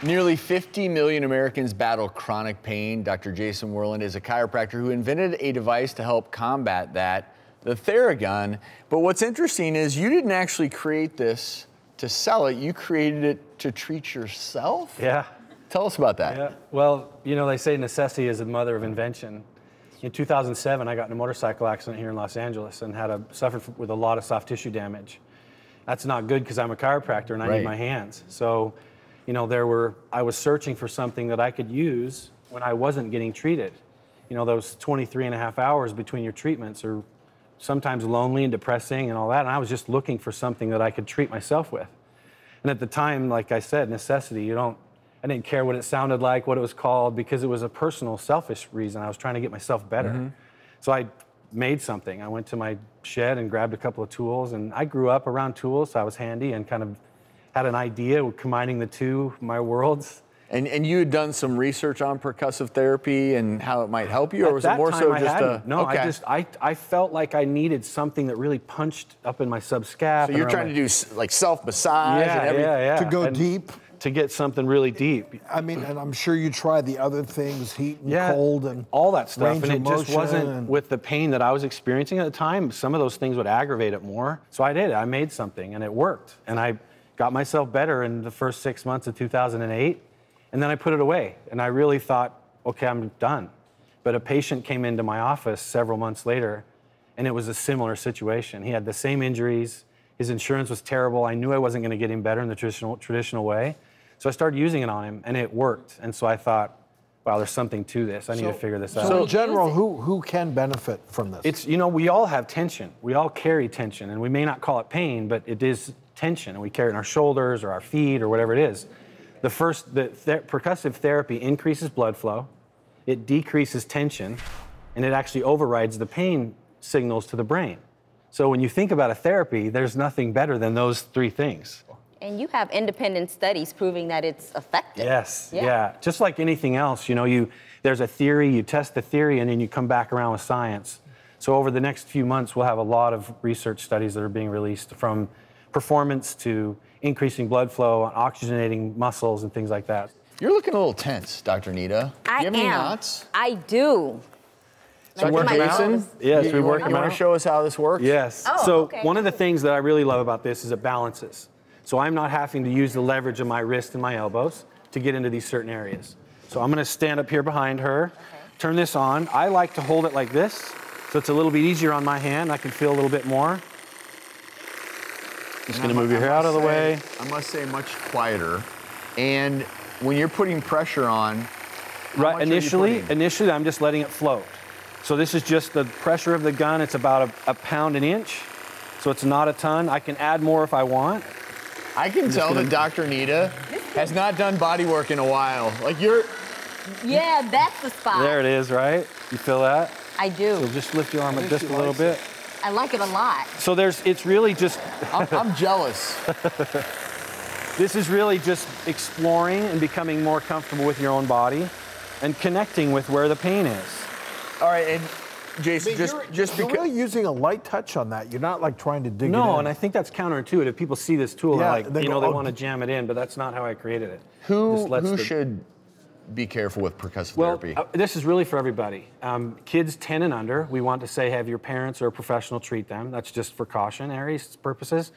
Nearly 50 million Americans battle chronic pain. Dr. Jason Werland is a chiropractor who invented a device to help combat that, the Theragun. But what's interesting is you didn't actually create this to sell it. You created it to treat yourself? Yeah. Tell us about that. Yeah. Well, you know, they say necessity is the mother of invention. In 2007, I got in a motorcycle accident here in Los Angeles and suffered with a lot of soft tissue damage. That's not good because I'm a chiropractor and I need my hands. So, you know, I was searching for something that I could use when I wasn't getting treated. You know, those 23.5 hours between your treatments are sometimes lonely and depressing and all that. And I was just looking for something that I could treat myself with. And at the time, like I said, necessity, I didn't care what it sounded like, what it was called, because it was a personal, selfish reason. I was trying to get myself better. So I made something. I went to my shed and grabbed a couple of tools, and I grew up around tools, so I was handy and kind of had an idea of combining the two, my worlds. And you had done some research on percussive therapy and how it might help you, or was it more so just a... No, okay. I felt like I needed something that really punched up in my subscap. So you're trying to do like self-massage and everything? To go deep? To get something really deep. I mean, and I'm sure you tried the other things, heat and cold and all that stuff, and it just wasn't and... with the pain that I was experiencing at the time. Some of those things would aggravate it more. So I did. I made something, and it worked. And I got myself better in the first 6 months of 2008, and then I put it away. And I really thought, okay, I'm done. But a patient came into my office several months later, and it was a similar situation. He had the same injuries. His insurance was terrible. I knew I wasn't going to get him better in the traditional way. So I started using it on him, and it worked. And so I thought, wow, there's something to this. I need to figure this out. So in general, who can benefit from this? It's, you know, we all have tension. We all carry tension, and we may not call it pain, but it is tension, and we carry it in our shoulders or our feet or whatever it is. The percussive therapy increases blood flow, it decreases tension, and it actually overrides the pain signals to the brain. So when you think about a therapy, there's nothing better than those three things. And you have independent studies proving that it's effective. Yes, yeah. Just like anything else, you know, there's a theory, you test the theory, and then you come back around with science. So over the next few months, we'll have a lot of research studies that are being released, from performance to increasing blood flow, oxygenating muscles, and things like that. You're looking a little tense, Dr. Nita. Do you have any knots? I do. So work them out? Yes, we work them out. You want to show us how this works? Yes. Oh, so okay. One of the things that I really love about this is it balances. So I'm not having to use the leverage of my wrist and my elbows to get into these certain areas. So I'm going to stand up here behind her, turn this on. I like to hold it like this, so it's a little bit easier on my hand. I can feel a little bit more. Just going to move your hair out of the way. I must say, much quieter. And when you're putting pressure on, right, initially I'm just letting it float. So this is just the pressure of the gun. It's about a pound an inch, so it's not a ton. I can add more if I want. I can tell that Dr. Nita has not done body work in a while. Like Yeah, that's the spot. There it is, right? You feel that? I do. So just lift your arm up just a little bit. I like it a lot. So it's really just... I'm jealous. This is really just exploring and becoming more comfortable with your own body and connecting with where the pain is. All right, and Jason, you're really using a light touch on that. You're not like trying to dig it in. No, and I think that's counterintuitive. People see this tool, and they want to jam it in, but that's not how I created it. Who should be careful with percussive therapy? This is really for everybody. Kids 10 and under, we want to say have your parents or a professional treat them. That's just for cautionary purposes.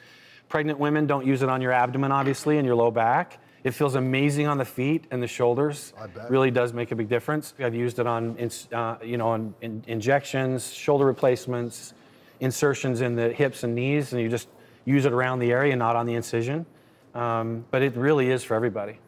Pregnant women, don't use it on your abdomen, obviously, and your low back. It feels amazing on the feet and the shoulders. I bet. Really does make a big difference. I've used it on, on injections, shoulder replacements, insertions in the hips and knees, and you just use it around the area, not on the incision. But it really is for everybody.